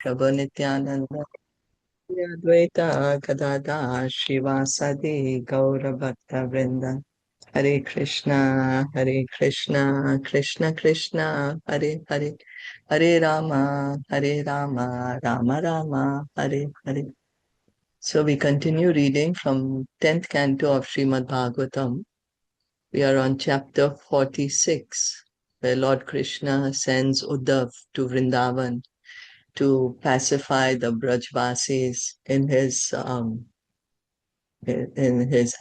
Prabhu Nityananda Advaita Gadada Shivasadi Gaura Bhakta Vrinda Hare Krishna, Krishna Krishna, Hare Hare, Hare Rama, Rama Rama, Hare Hare. So we continue reading from 10th canto of Srimad Bhagavatam. We are on chapter 46, where Lord Krishna sends Uddhava to Vrindavan to pacify the Brajvasis in his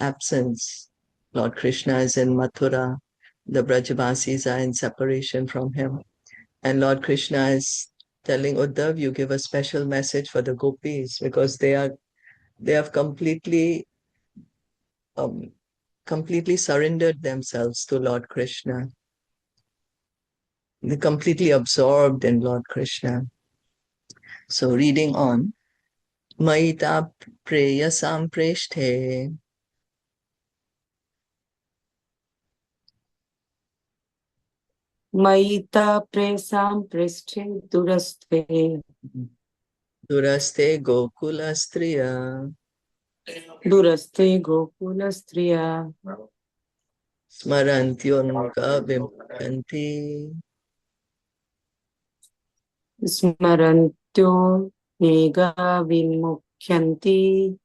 absence. Lord Krishna is in Mathura. The Brajavasis are in separation from him. And Lord Krishna is telling Uddhav, you give a special message for the gopis because they have completely surrendered themselves to Lord Krishna. They're completely absorbed in Lord Krishna. So reading on, Maita preyasam preshthe Maita presam presthe duraste duraste gokula striya gokulastriya smarantyonga vimukhanti smarantyo nega vimukhyanti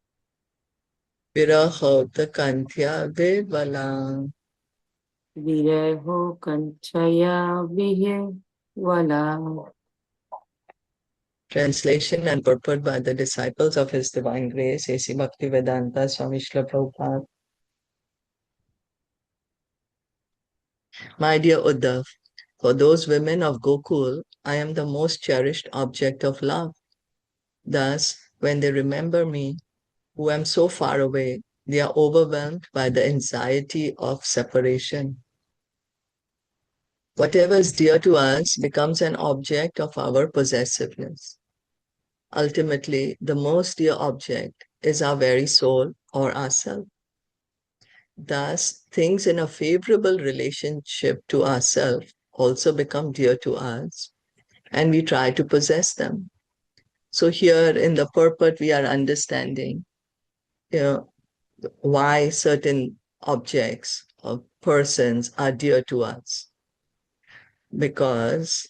virahauta kanthya vivala. vireho kanchaya vihevala. Translation and purport by the disciples of His Divine Grace, A.C. Bhaktivedanta Swami Srila Prabhupada. My dear Uddhav, for those women of Gokul, I am the most cherished object of love. Thus, when they remember me, who am so far away, they are overwhelmed by the anxiety of separation. Whatever is dear to us becomes an object of our possessiveness. Ultimately, the most dear object is our very soul or ourself. Thus, things in a favorable relationship to ourselves also become dear to us, and we try to possess them. So here in the purport, we are understanding, why certain objects or persons are dear to us. Because,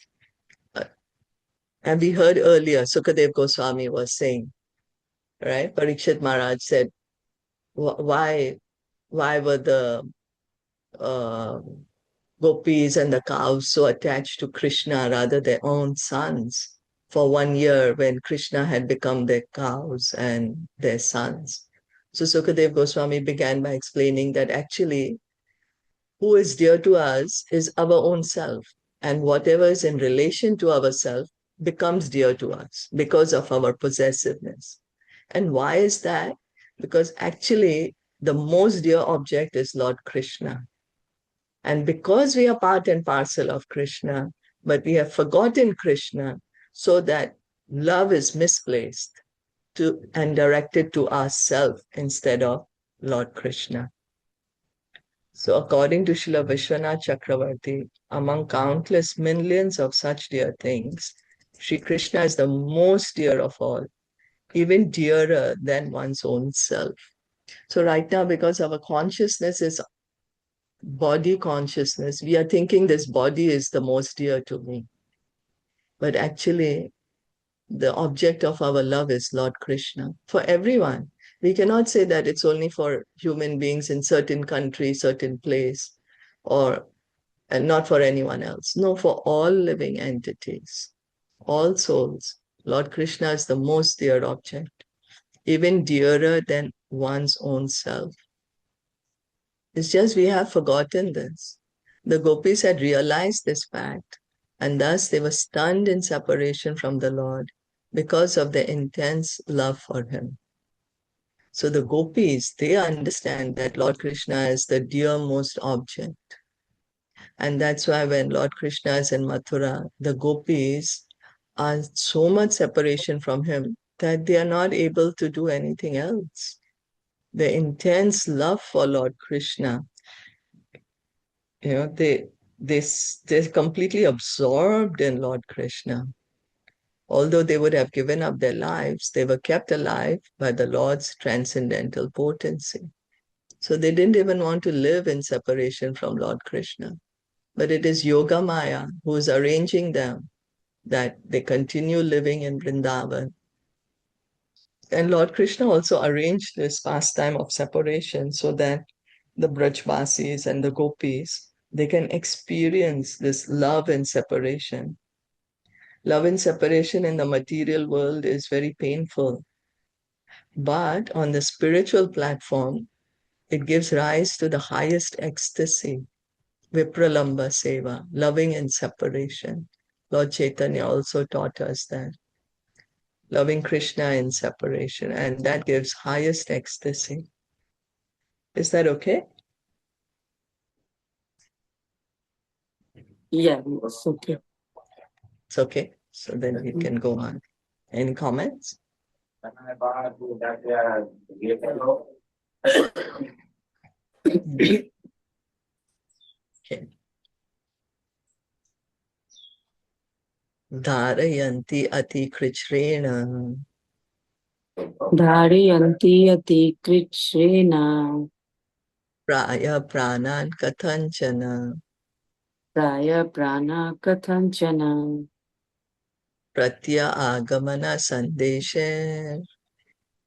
and we heard earlier, Sukadev Goswami was saying, right? Parikshit Maharaj said, why were the gopis and the cows so attached to Krishna rather their own sons for 1 year when Krishna had become their cows and their sons? So Sukadev Goswami began by explaining that actually who is dear to us is our own self, and whatever is in relation to ourself becomes dear to us because of our possessiveness. And why is that? Because actually the most dear object is Lord Krishna. And because we are part and parcel of Krishna, but we have forgotten Krishna, so that love is misplaced and directed to ourselves instead of Lord Krishna. So according to Srila Vishwanath Chakravarti, among countless millions of such dear things, Sri Krishna is the most dear of all, even dearer than one's own self. So right now, because our consciousness is body consciousness, we are thinking this body is the most dear to me. But actually, the object of our love is Lord Krishna for everyone. We cannot say that it's only for human beings in certain country, certain place, and not for anyone else. No, for all living entities, all souls. Lord Krishna is the most dear object, even dearer than one's own self. It's just we have forgotten this. The gopis had realized this fact, and thus they were stunned in separation from the Lord because of their intense love for him. So the gopis, they understand that Lord Krishna is the dearmost object. And that's why when Lord Krishna is in Mathura, the gopis are so much separation from him that they are not able to do anything else. The intense love for Lord Krishna, they're completely absorbed in Lord Krishna. Although they would have given up their lives, they were kept alive by the Lord's transcendental potency. So they didn't even want to live in separation from Lord Krishna. But it is Yoga Maya who is arranging them that they continue living in Vrindavan. And Lord Krishna also arranged this pastime of separation so that the Brajvasis and the Gopis, they can experience this love and separation. Love and separation in the material world is very painful. But on the spiritual platform, it gives rise to the highest ecstasy, Vipralamba Seva, loving in separation. Lord Chaitanya also taught us that. Loving Krishna in separation, and that gives highest ecstasy. Is that okay? Yeah, it's okay. It's okay. So then we can go on. Any comments? Okay. Dharayanti ati krichrena Dhariyanti ati krichrena praya pranan kathanchana praya prana kathanchana pratya agamana sandeshe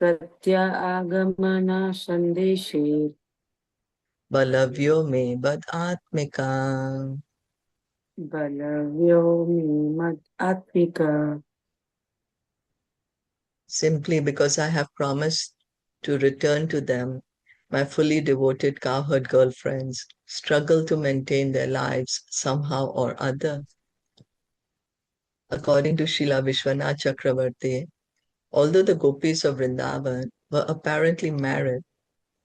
pratya agamana sandeshe balavyo me bad atmika. balavyo mimad atmika. Simply because I have promised to return to them, my fully devoted cowherd girlfriends struggle to maintain their lives somehow or other. According to Srila Vishwanath Chakravarti, although the gopis of Vrindavan were apparently married,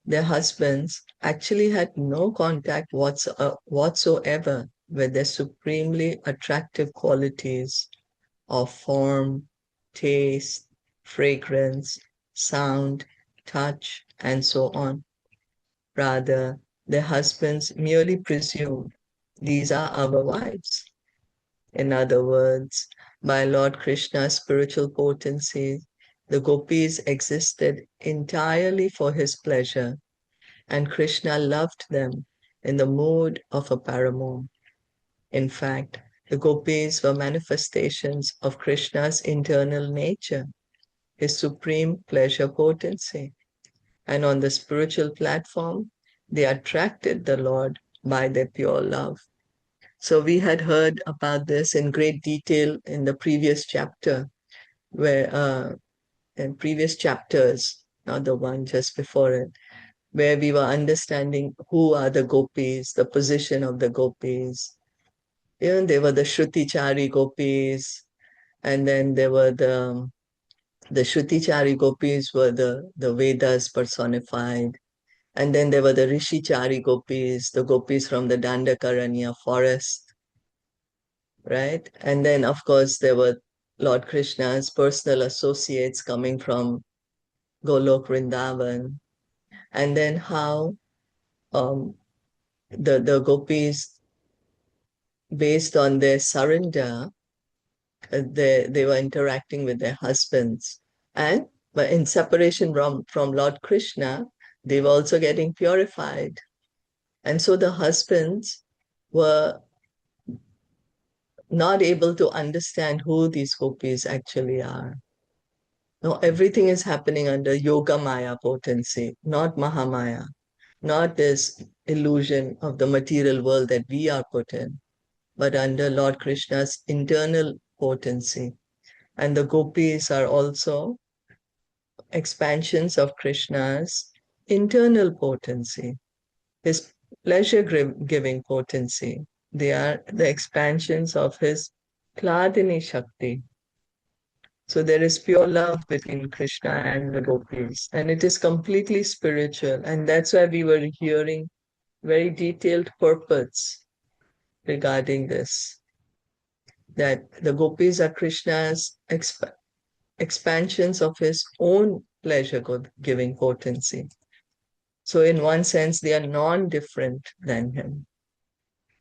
their husbands actually had no contact whatsoever with their supremely attractive qualities of form, taste, fragrance, sound, touch, and so on. Rather, their husbands merely presumed these are our wives. In other words, by Lord Krishna's spiritual potency, the gopis existed entirely for his pleasure, and Krishna loved them in the mood of a paramour. In fact, the gopis were manifestations of Krishna's internal nature, his supreme pleasure potency. And on the spiritual platform, they attracted the Lord by their pure love. So we had heard about this in great detail in the previous chapter, where in previous chapters, not the one just before it, where we were understanding who are the gopis, the position of the gopis. You know, they were the Shrutichari gopis, and then there were the Shrutichari gopis were the Vedas personified. And then there were the Rishichari gopis, the gopis from the Dandakaranya forest, right? And then, of course, there were Lord Krishna's personal associates coming from Golok Vrindavan. And then how um, the gopis, based on their surrender, they were interacting with their husbands. And but in separation from Lord Krishna, they were also getting purified. And so the husbands were not able to understand who these gopis actually are. No, everything is happening under Yoga Maya potency, not Mahamaya, not this illusion of the material world that we are put in, but under Lord Krishna's internal potency. And the gopis are also expansions of Krishna's internal potency, his pleasure giving potency. They are the expansions of his Kladini Shakti. So there is pure love between Krishna and the gopis, and it is completely spiritual. And that's why we were hearing very detailed purports regarding this, that the gopis are Krishna's expansions of his own pleasure giving potency. So in one sense, they are non-different than him.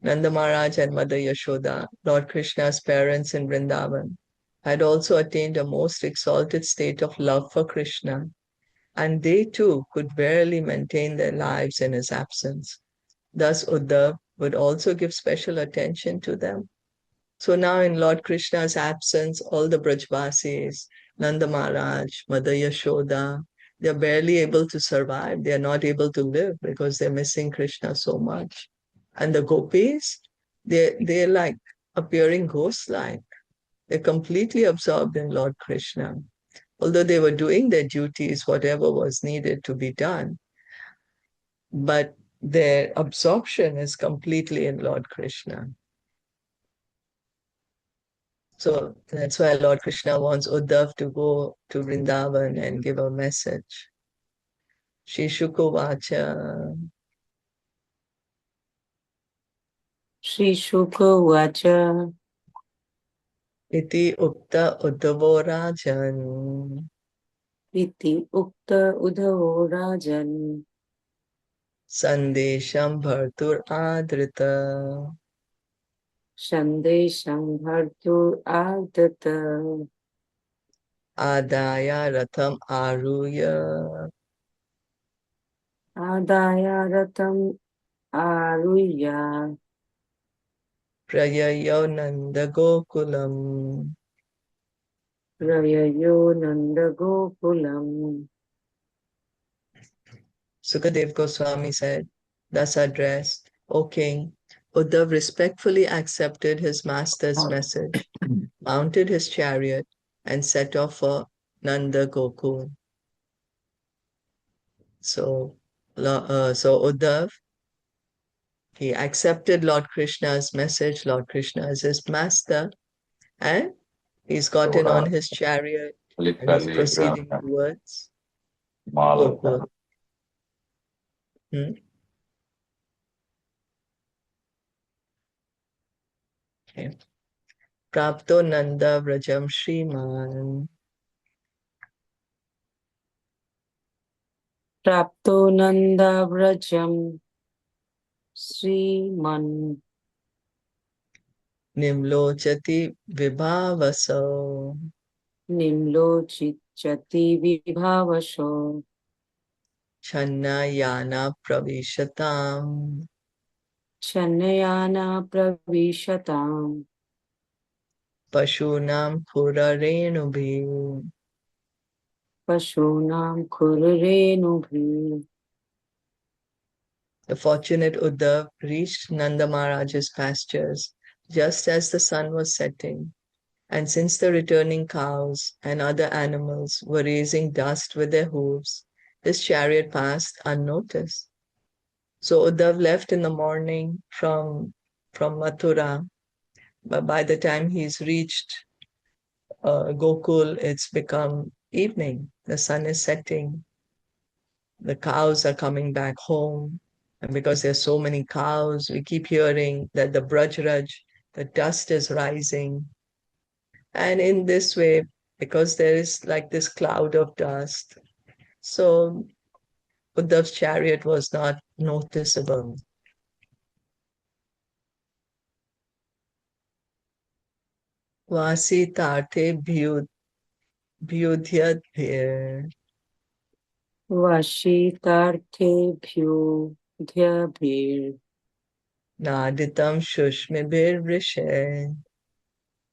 Nanda Maharaj and Mother Yashoda, Lord Krishna's parents in Vrindavan, had also attained a most exalted state of love for Krishna, and they too could barely maintain their lives in his absence. Thus, Uddhav would also give special attention to them. So now, in Lord Krishna's absence, all the Brajvasis, Nanda Maharaj, Mother Yashoda, they're barely able to survive. They're not able to live because they're missing Krishna so much. And the gopis, they're like appearing ghost-like. They're completely absorbed in Lord Krishna. Although they were doing their duties, whatever was needed to be done, but their absorption is completely in Lord Krishna. So that's why Lord Krishna wants Uddhav to go to Vrindavan and give a message. Shri Shukovacha Shri Shuka Vacha iti ukta Uddhavo Rajan Iti Ukta Uddhavo Rajan Sandesham Bhartur Adrita Shandesham Bhartur Ardata Adaya Ratham Aruya Adaya Ratam Aruya Prayayo Nanda Gokulam. Rayayo Nanda Gokulam. Sukadev Goswami said, thus addressed, O king, Uddhav respectfully accepted his master's message, mounted his chariot, and set off for Nanda Gokul. So Uddhav, he accepted Lord Krishna's message. Lord Krishna is his master, and he's gotten on his chariot and he's proceeding towards Gokul. Hmm? Okay. Prapto Nanda Vrajam Shriman. Prapto Nanda Vrajam Sriman Nimlochati Vibhavaso Nimlochichati Vibhavasho Channayana Pravishatam Channayana Pravishatam Pashunam Purarenubhi. Pashunam Kururenubhi. The fortunate Uddhav reached Nanda Maharaj's pastures just as the sun was setting, and since the returning cows and other animals were raising dust with their hooves, his chariot passed unnoticed. So Uddhav left in the morning from Mathura, but by the time he's reached Gokul, it's become evening. The sun is setting. The cows are coming back home. And because there's so many cows, we keep hearing that the Brajraj, the dust is rising. And in this way, because there is like this cloud of dust, so Uddhav's chariot was not noticeable. Vasi tarte bhyudhyadbhir Vashitarthebhyo Dhyabhir naditam shushmibhir vrishe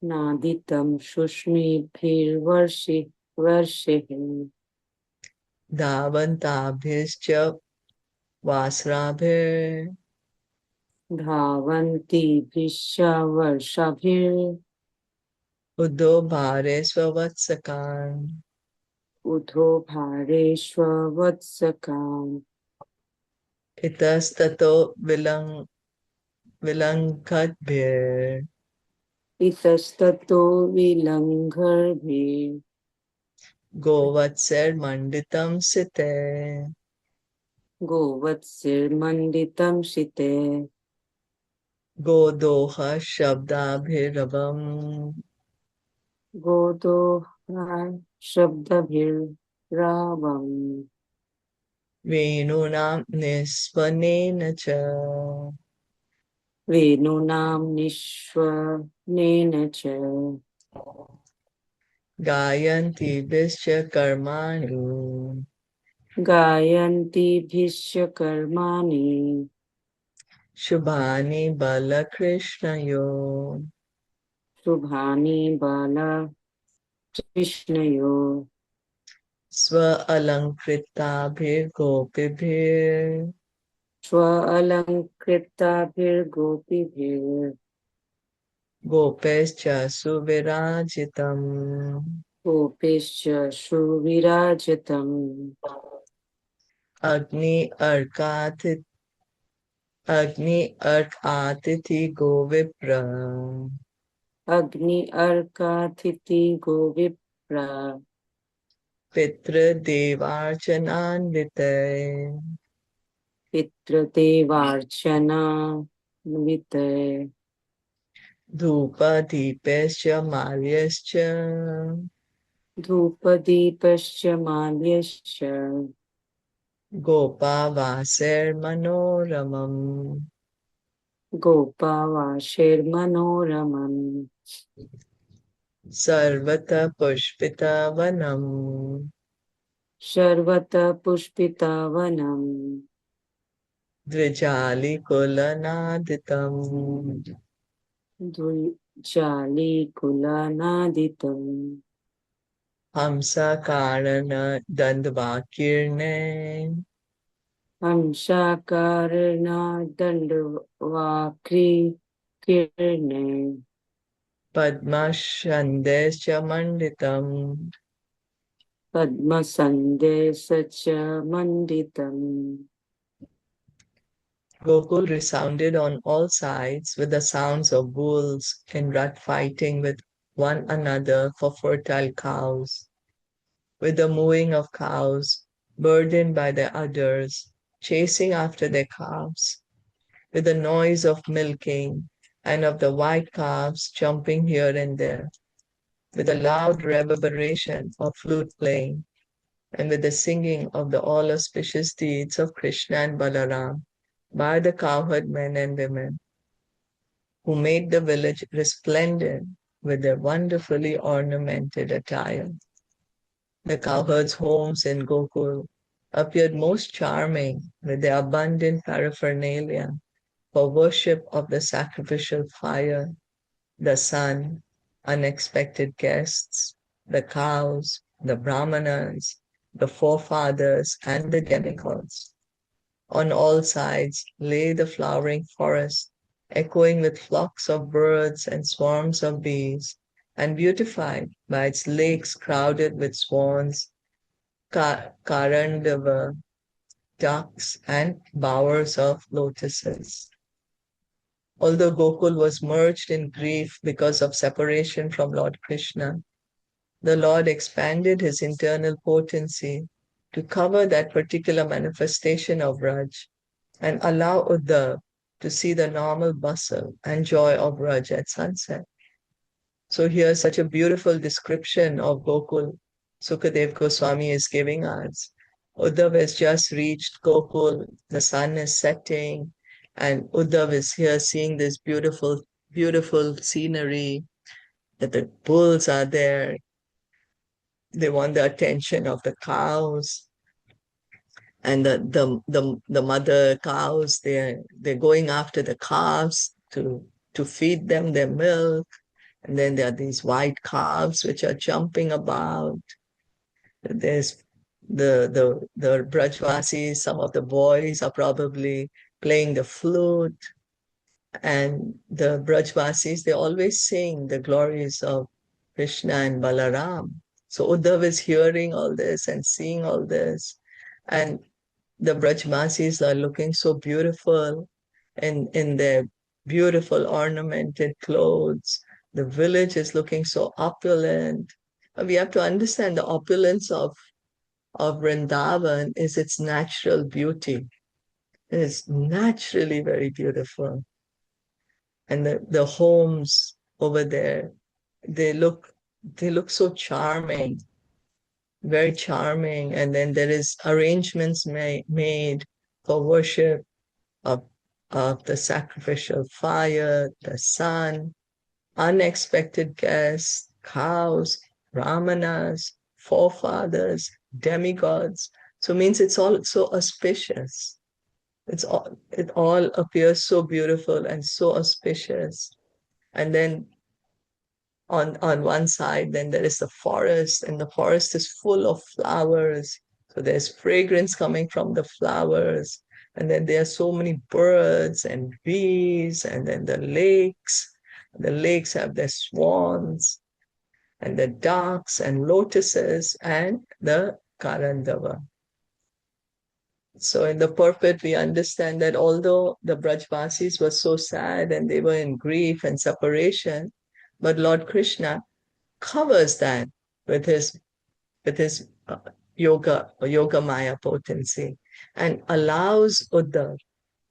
Naditam Shushmibhir Varshihi dhavantabhischa vasrabhir Dhavanti Vishavarshapir Uddho bhare svavatsakan Udho Bhareshwa Vatsakam itastato vilankadbhir Itastato Vilangarbhir govatsar manditam site Govatsir Manditam Shite godoha shabdabhiravam Godo Shabdabhir Ravam venunam nisvanena cha. Venunam Nishwa Nenacha गायन्ति विश्य कर्माणि गायन्ति भिष्य कर्माणि शुभानि बलकृष्णयो शुभानि बला कृष्णयो स्व अलङ्कृताभिर्गोपिभिः स्व अलङ्कृताभिर्गोपीभिर् गोपैश्च सुविराजितम् गोपेश्च सुविराजितम् अग्नि अर्काति अग्नि अर्क आतिथि गोविप्र अग्नि अर्काथिति गोविप्रा पितृदेवार्चनान्विते पितृदेवार्चना वित धूपदीपैश्च माल्यश्च धूपदीपश्च माल्यश्च गोपावासैर्मनोरमम् गोपावाशैर्मनोरमम् सर्वतः पुष्पितवनम् सर्वतः पुष्पितवनम् द्विजालिकुलनादितम् द्विजालीकुलानादितम् हंसकारणदण्डवाकीर्णे हंसाकारणदण्डवाक्री कीर्णे पद्मशन्दैश्च मण्डितम् पद्मसन्देशच मण्डितम् Gokul resounded on all sides with the sounds of bulls in rut fighting with one another for fertile cows, with the mooing of cows burdened by their udders, chasing after their calves, with the noise of milking and of the white calves jumping here and there, with the loud reverberation of flute playing, and with the singing of the all auspicious deeds of Krishna and Balaram by the cowherd men and women, who made the village resplendent with their wonderfully ornamented attire. The cowherds' homes in Gokul appeared most charming with their abundant paraphernalia for worship of the sacrificial fire, the sun, unexpected guests, the cows, the brahmanas, the forefathers, and the demigods. On all sides lay the flowering forest, echoing with flocks of birds and swarms of bees, and beautified by its lakes crowded with swans, karandava, ducks, and bowers of lotuses. Although Gokul was merged in grief because of separation from Lord Krishna, the Lord expanded his internal potency to cover that particular manifestation of Raj and allow Uddhava to see the normal bustle and joy of Raj at sunset. So here's such a beautiful description of Gokul Sukadev Goswami is giving us. Uddhava has just reached Gokul, the sun is setting, and Uddhava is here seeing this beautiful, beautiful scenery, that the bulls are there. They want the attention of the cows, and the mother cows, they're going after the calves to feed them their milk. And then there are these white calves which are jumping about. There's the Brajvasis, some of the boys are probably playing the flute, and the Brajvasis, they always sing the glories of Krishna and Balaram. So Uddhav is hearing all this and seeing all this. And the Brajvasis are looking so beautiful in their beautiful ornamented clothes. The village is looking so opulent. We have to understand the opulence of Vrindavan is its natural beauty. It is naturally very beautiful. And the homes over there, they look they look so charming, very charming. And then there is arrangements made for worship of, of the sacrificial fire, the sun, unexpected guests, cows. brahmanas, forefathers, demigods. So it means it's all so auspicious. It all appears so beautiful and so auspicious. And then on one side, then there is the forest, and the forest is full of flowers. So there's fragrance coming from the flowers. And then there are so many birds and bees, and then the lakes. The lakes have their swans, and the ducks and lotuses, and the Karandava. So in the purport, we understand that although the Brajvasis were so sad and they were in grief and separation, but Lord Krishna covers that with his yoga Maya potency, and allows Uddhav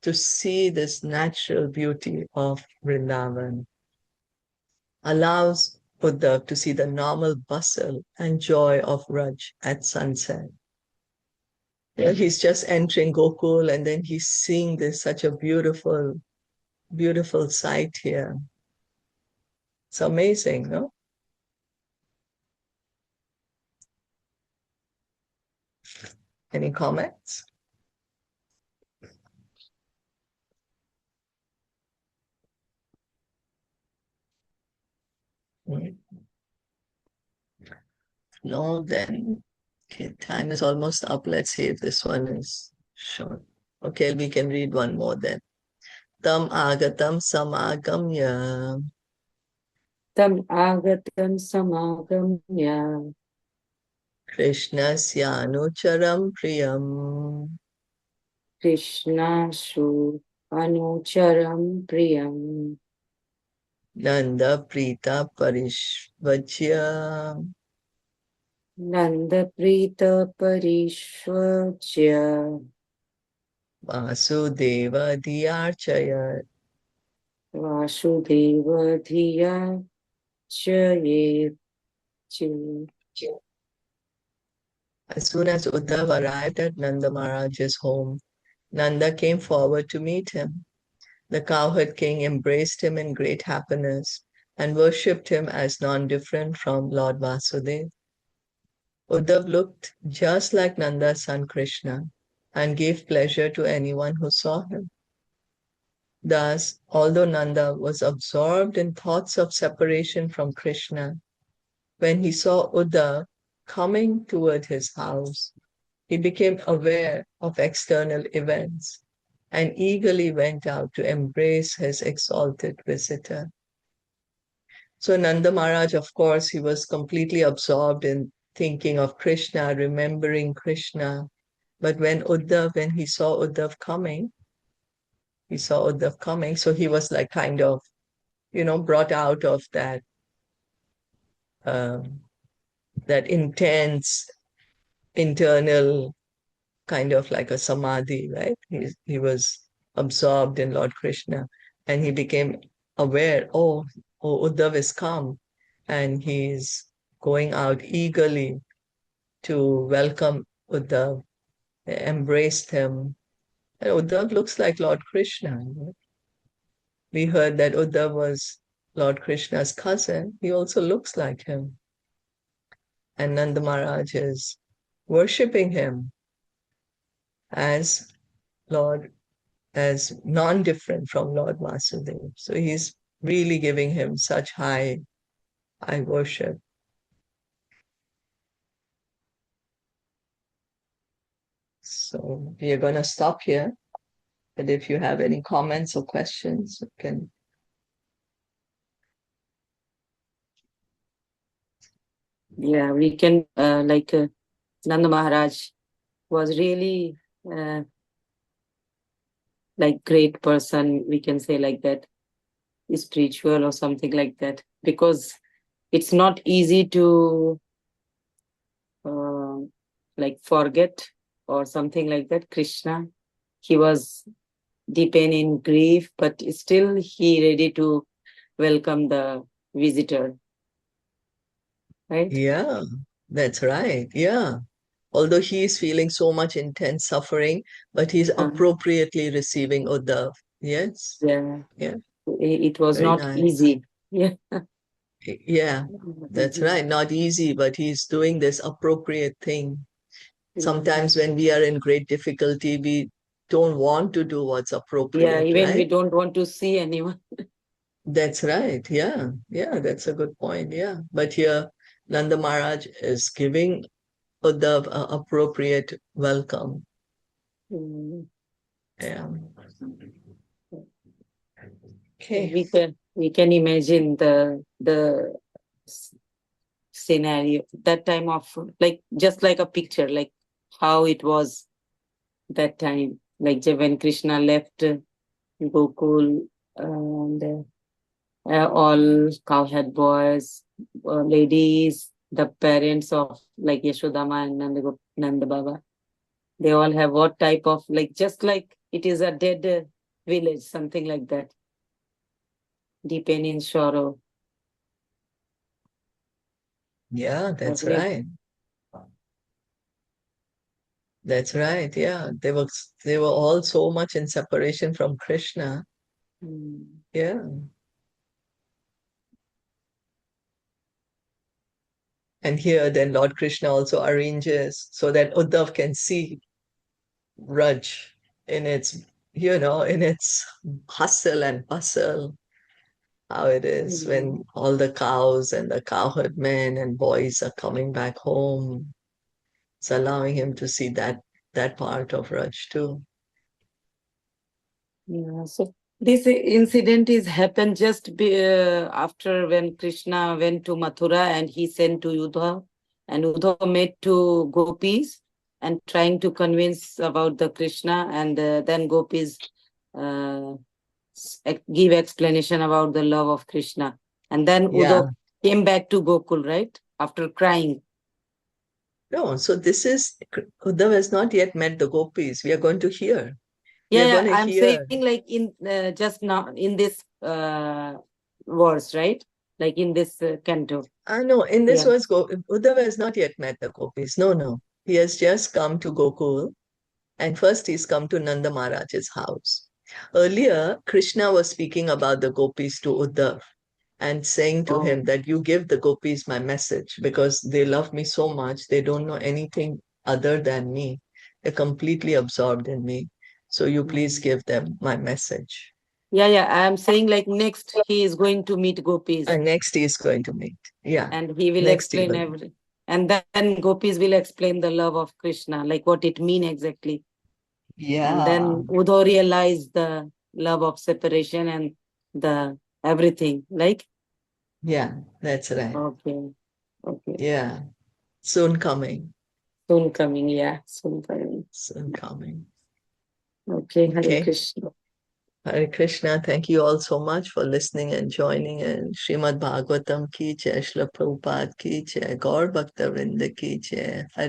to see this natural beauty of Vrindavan, allows Uddhav to see the normal bustle and joy of Raj at sunset. Yeah, he's just entering Gokul, and then he's seeing this such a beautiful, beautiful sight here. It's amazing, no? Any comments? No, then okay, time is almost up. Let's see if this one is short. Okay, we can read one more then. Tam agatam samagamya Tam agatam samagamya Krishnasyanucharam priyam Krishnashu anucharam priyam Nanda prita parishvajya Nanda prita parishvajya Vasudeva diyarchaya. Vasudeva dhiya chayet chi. As soon as Uddhava arrived at Nanda Maharaj's home, Nanda came forward to meet him. The cowherd king embraced him in great happiness and worshipped him as non-different from Lord Vasudeva. Uddhav looked just like Nanda's son Krishna and gave pleasure to anyone who saw him. Thus, although Nanda was absorbed in thoughts of separation from Krishna, when he saw Uddhav coming toward his house, he became aware of external events and eagerly went out to embrace his exalted visitor. So Nanda Maharaj, of course, he was completely absorbed in thinking of Krishna, remembering Krishna. But when he saw Uddhav coming, so he was like kind of, brought out of um, that intense internal kind of like a samadhi, right? He was absorbed in Lord Krishna, and he became aware, Uddhav is come, and he's going out eagerly to welcome Uddhav, embraced him. And Uddhav looks like Lord Krishna. We heard that Uddhav was Lord Krishna's cousin. He also looks like him. And Nanda Maharaj is worshipping him as as non-different from Lord Vasudeva. So he's really giving him such high worship. So we are going to stop here. But if you have any comments or questions, you can. Yeah, we can Nanda Maharaj was really like great person, we can say like that, spiritual or something like that, because it's not easy to like forget or something like that. Krishna, he was deep in grief, but still he ready to welcome the visitor, right? Yeah, that's right. Yeah. Although he is feeling so much intense suffering, but he's appropriately receiving Uddhav. Yes. Yeah, Yeah. it was Very not nice. easy. Yeah. Yeah, that's right. Not easy, but he's doing this appropriate thing. Sometimes when we are in great difficulty, we don't want to do what's Yeah, appropriate, even we right? don't want to see anyone. That's right. Yeah. Yeah, that's a good point. Yeah. But here, Nanda Maharaj is giving Uddhav appropriate welcome. Mm. Yeah. So Okay. we can imagine the s- scenario that time of, like, just like a picture, like how it was that time, like when Krishna left Gokul, and all cowhead boys, ladies, the parents of like Yashodama and Nanda Baba, they all have what type of, like, just like it is a dead village, something like that, deepen in sorrow. Yeah, that's Every, right. That's right. Yeah. They were all so much in separation from Krishna. mm, Yeah. And here then Lord Krishna also arranges so that Uddhav can see Raj in its hustle and bustle, how it is when mm, all the cows and the cowherd men and boys are coming back home. It's allowing him to see that part of Raj too. yeah. So this incident is happened just after when Krishna went to Mathura and he sent to Uddhava, and Uddhava met to gopis and trying to convince about the Krishna, and then gopis uh, give explanation about the love of Krishna, and then Yeah. Uddhava came back to Gokul, right, after crying. No, so Uddhav has not yet met the gopis. We are going to hear. We Yeah, are going yeah. to I'm saying hear. like in just now in this verse, right? Like in this canto. No, in this Yeah. verse, Uddhav has not yet met the gopis. No, no. He has just come to Gokul. And first, he's come to Nanda Maharaj's house. Earlier, Krishna was speaking about the gopis to Uddhav and saying to Oh, him that you give the gopis my message because they love me so much. They don't know anything other than me. They're completely absorbed in me. So you please mm. give them my message. Yeah, yeah. I'm saying like next he is going to meet gopis And next, he is going to meet. Yeah. and he will Next, he explain will. everything. And then gopis will explain the love of Krishna, like what it mean exactly. And Yeah. then Uddhava realize the love of separation and the everything. Like, Yeah. That's right. okay, okay. Yeah. Soon coming. Soon coming, yeah, soon coming. Soon coming. Okay, Hare Okay. Krishna. Hare Krishna, thank you all so much for listening and joining in. Srimad Bhagavatam ki jai, Srila Prabhupada ki jai, Gaur Bhakta Vrinda ki jai. Hare